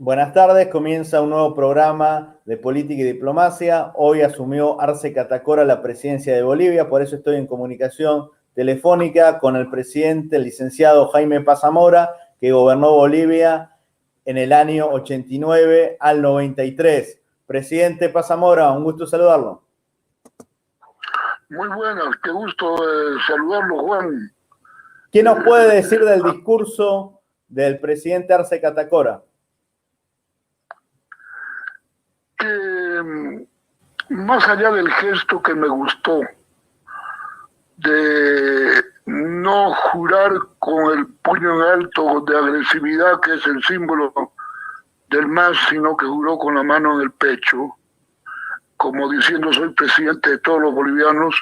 Buenas tardes, comienza un nuevo programa de política y diplomacia. Hoy asumió Arce Catacora la presidencia de Bolivia, por eso estoy en comunicación telefónica con el presidente, el licenciado Jaime Paz Zamora, que gobernó Bolivia en el año 89 al 93. Presidente Paz Zamora, un gusto saludarlo. Muy buenas, qué gusto saludarlo, Juan. ¿Qué nos puede decir del discurso del presidente Arce Catacora? Que más allá del gesto que me gustó de no jurar con el puño en alto de agresividad, que es el símbolo del MAS, sino que juró con la mano en el pecho, como diciendo soy presidente de todos los bolivianos,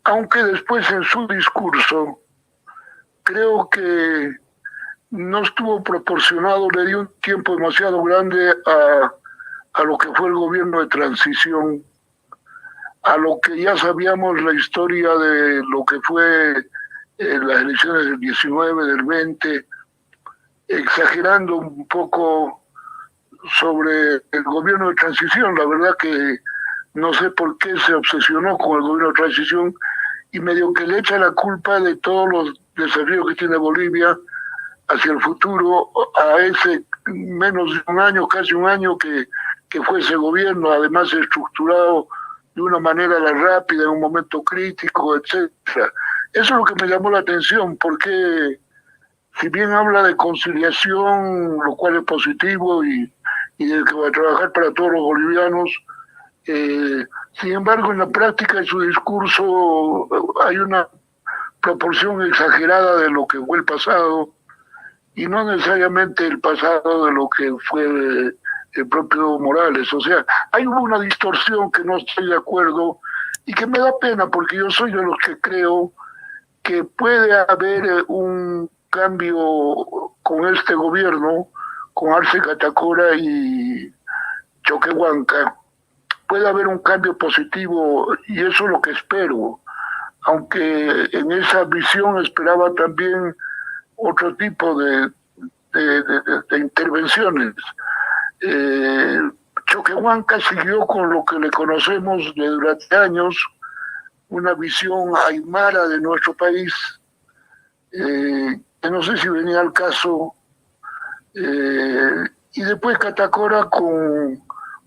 aunque después en su discurso creo que no estuvo proporcionado, le dio un tiempo demasiado grande a lo que fue el gobierno de transición, a lo que ya sabíamos la historia de lo que fue las elecciones del 19, del 20, exagerando un poco sobre el gobierno de transición. La verdad que no sé por qué se obsesionó con el gobierno de transición y medio que le echa la culpa de todos los desafíos que tiene Bolivia hacia el futuro a ese menos de un año, casi un año que fue ese gobierno, además estructurado de una manera rápida, en un momento crítico, etcétera. Eso es lo que me llamó la atención, porque si bien habla de conciliación, lo cual es positivo, y de que va a trabajar para todos los bolivianos, sin embargo, en la práctica de su discurso hay una proporción exagerada de lo que fue el pasado, y no necesariamente el pasado de lo que fue el propio Morales. O sea, hay una distorsión que no estoy de acuerdo y que me da pena, porque yo soy de los que creo que puede haber un cambio con este gobierno, con Arce Catacora y Choquehuanca. Puede haber un cambio positivo y eso es lo que espero, aunque en esa visión esperaba también otro tipo de intervenciones. Choquehuanca siguió con lo que le conocemos de durante años, una visión aymara de nuestro país, que no sé si venía al caso, y después Catacora con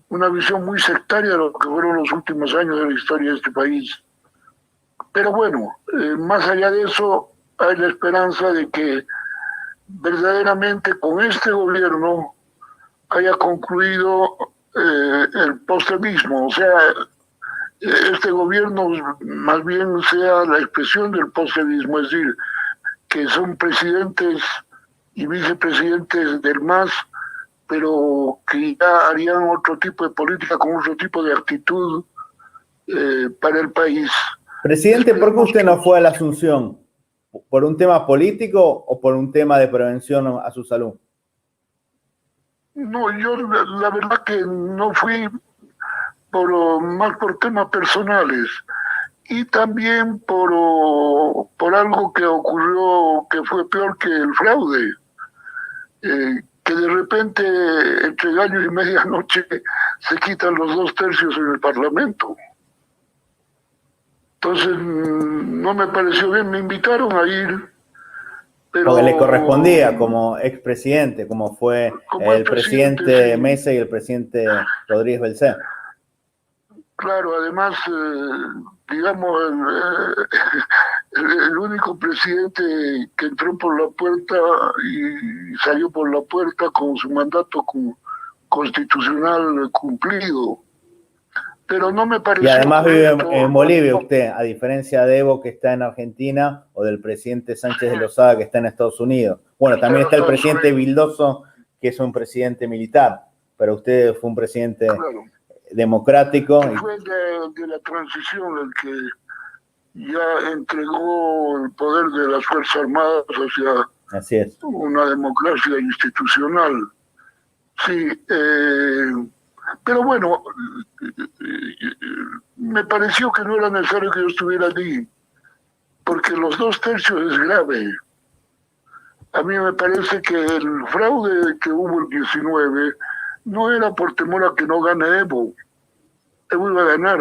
una visión muy sectaria de lo que fueron los últimos años de la historia de este país. Pero bueno, más allá de eso, hay la esperanza de que verdaderamente con este gobierno haya concluido el postrevismo, o sea, este gobierno más bien sea la expresión del postrevismo, es decir, que son presidentes y vicepresidentes del MAS, pero que ya harían otro tipo de política con otro tipo de actitud para el país. Presidente, ¿por qué usted no fue a la Asunción? ¿Por un tema político o por un tema de prevención a su salud? No, yo la verdad que no fui más por temas personales y también por algo que ocurrió que fue peor que el fraude, que de repente entre gallo y medianoche se quitan los 2/3 en el Parlamento. Entonces no me pareció bien, me invitaron a ir, pero porque le correspondía como expresidente, como fue el presidente sí. Mesa y el presidente Rodríguez Belcé. Claro, además, digamos, el único presidente que entró por la puerta y salió por la puerta con su mandato constitucional cumplido. Pero no me pareció. Y además vive en Bolivia usted, a diferencia de Evo, que está en Argentina, o del presidente Sánchez de Lozada, que está en Estados Unidos. Bueno, también está el presidente Vildoso, que es un presidente militar, pero usted fue un presidente democrático. Que fue de la transición el que ya entregó el poder de las Fuerzas Armadas hacia una democracia institucional. Sí, pero bueno, me pareció que no era necesario que yo estuviera allí, porque los 2/3 es grave. A mí me parece que el fraude que hubo el 19 no era por temor a que no gane Evo. Evo iba a ganar,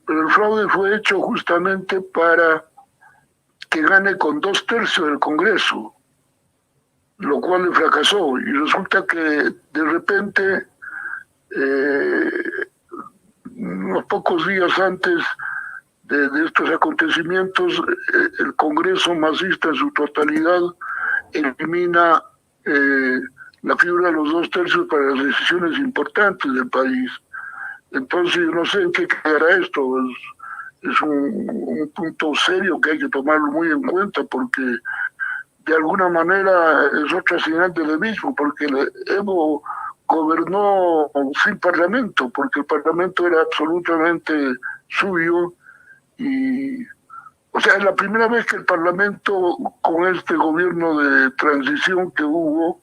pero el fraude fue hecho justamente para que gane con 2/3 del Congreso, lo cual le fracasó. Y resulta que de repente, unos pocos días antes de estos acontecimientos, el Congreso masista en su totalidad elimina la figura de los 2/3 para las decisiones importantes del país. Entonces, no sé en qué quedará esto. Es un punto serio que hay que tomarlo muy en cuenta, porque de alguna manera es otra señal del mismo, porque Evo gobernó sin parlamento, porque el parlamento era absolutamente suyo. Y, o sea, es la primera vez que el parlamento, con este gobierno de transición que hubo,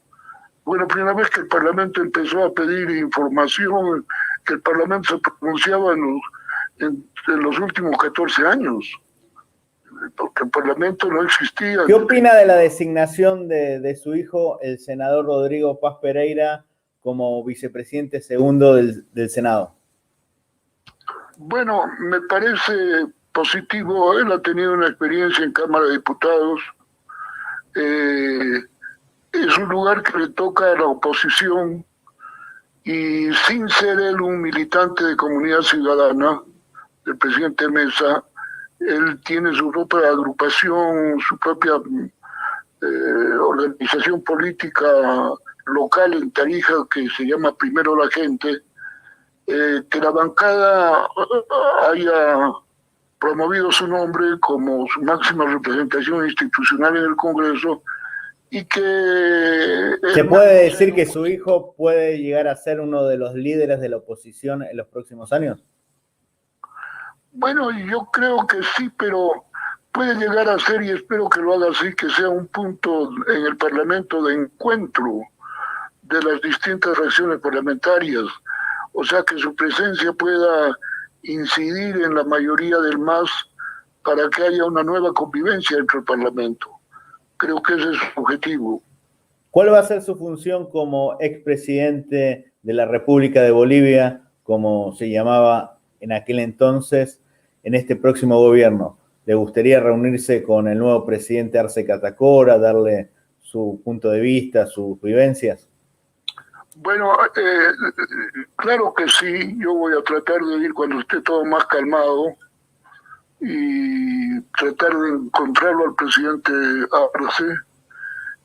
bueno, primera vez que el Parlamento empezó a pedir información, que el Parlamento se pronunciaba en los últimos 14 años, porque el Parlamento no existía. ¿Qué opina de la designación de su hijo, el senador Rodrigo Paz Pereira, como vicepresidente segundo del Senado? Bueno, me parece positivo. Él ha tenido una experiencia en Cámara de Diputados. Es un lugar que le toca a la oposición, y sin ser él un militante de Comunidad Ciudadana, el presidente Mesa, él tiene su propia agrupación, su propia organización política local en Tarija que se llama Primero la Gente. Que la bancada haya promovido su nombre como su máxima representación institucional en el Congreso, y que... ¿Se puede decir que su hijo puede llegar a ser uno de los líderes de la oposición en los próximos años? Bueno, yo creo que sí, pero puede llegar a ser, y espero que lo haga así, que sea un punto en el Parlamento de encuentro de las distintas fracciones parlamentarias. O sea, que su presencia pueda incidir en la mayoría del MAS para que haya una nueva convivencia entre el Parlamento. Creo que ese es su objetivo. ¿Cuál va a ser su función como expresidente de la República de Bolivia, como se llamaba en aquel entonces, en este próximo gobierno? ¿Le gustaría reunirse con el nuevo presidente Arce Catacora, darle su punto de vista, sus vivencias? Bueno, claro que sí. Yo voy a tratar de ir cuando esté todo más calmado y tratar de encontrarlo al presidente Arce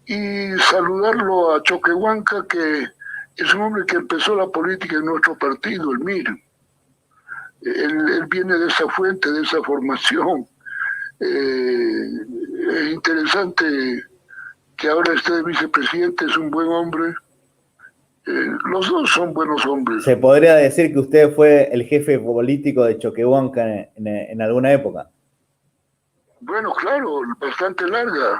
y saludarlo a Choquehuanca, que es un hombre que empezó la política en nuestro partido, el MIR. Él viene de esa fuente, de esa formación. Es interesante que ahora esté de vicepresidente, es un buen hombre. Los dos son buenos hombres. ¿Se podría decir que usted fue el jefe político de Choquehuanca en alguna época? Bueno, claro, bastante larga.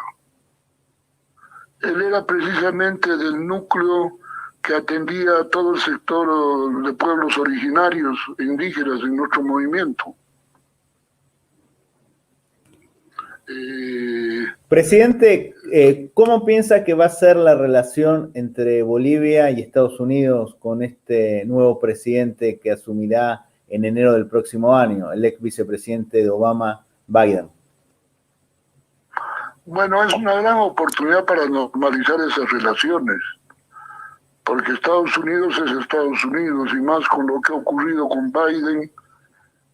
Él era precisamente del núcleo que atendía a todo el sector de pueblos originarios e indígenas en nuestro movimiento. Presidente, ¿cómo piensa que va a ser la relación entre Bolivia y Estados Unidos con este nuevo presidente que asumirá en enero del próximo año, el ex vicepresidente de Obama, Biden? Bueno, es una gran oportunidad para normalizar esas relaciones, porque Estados Unidos es Estados Unidos, y más con lo que ha ocurrido con Biden.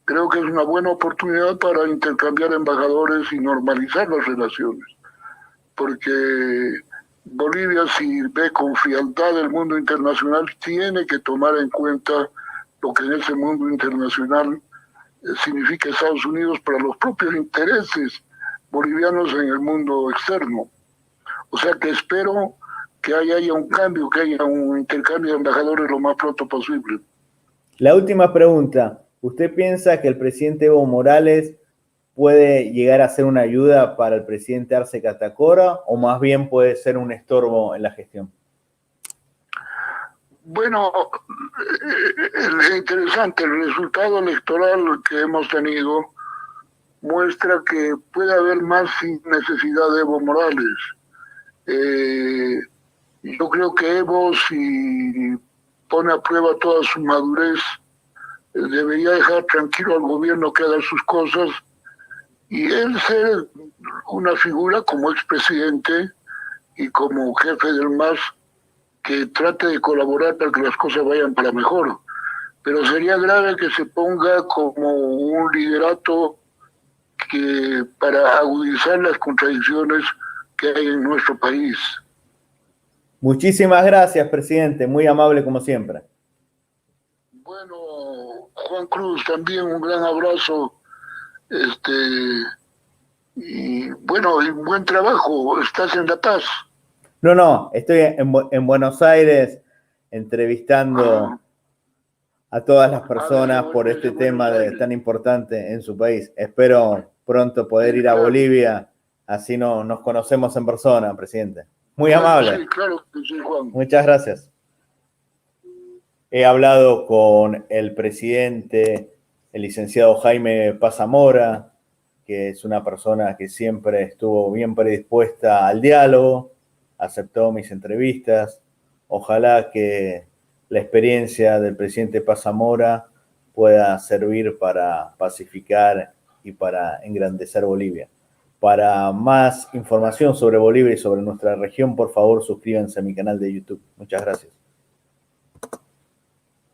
Creo que es una buena oportunidad para intercambiar embajadores y normalizar las relaciones, porque Bolivia, si ve con frialdad el mundo internacional, tiene que tomar en cuenta lo que en ese mundo internacional significa Estados Unidos para los propios intereses bolivianos en el mundo externo. O sea que espero que haya un cambio, que haya un intercambio de embajadores lo más pronto posible. La última pregunta. ¿Usted piensa que el presidente Evo Morales puede llegar a ser una ayuda para el presidente Arce Catacora, o más bien puede ser un estorbo en la gestión? Bueno, es interesante. El resultado electoral que hemos tenido muestra que puede haber más sin necesidad de Evo Morales. Yo creo que Evo, si pone a prueba toda su madurez, debería dejar tranquilo al gobierno que haga sus cosas y él ser una figura como expresidente y como jefe del MAS que trate de colaborar para que las cosas vayan para mejor. Pero sería grave que se ponga como un liderato que para agudizar las contradicciones que hay en nuestro país. Muchísimas gracias, presidente. Muy amable como siempre. Bueno, Juan Cruz, también un gran abrazo. Y bueno, y buen trabajo. Estás en La Paz. No, estoy en Buenos Aires entrevistando a todas las personas por este tema tan importante en su país. Espero pronto poder ir a Bolivia, así nos conocemos en persona, presidente. Muy amable. Sí, claro que sí, Juan. Muchas gracias. He hablado con el presidente, el licenciado Jaime Paz Zamora, que es una persona que siempre estuvo bien predispuesta al diálogo, aceptó mis entrevistas. Ojalá que la experiencia del presidente Paz Zamora pueda servir para pacificar y para engrandecer Bolivia. Para más información sobre Bolivia y sobre nuestra región, por favor, suscríbanse a mi canal de YouTube. Muchas gracias.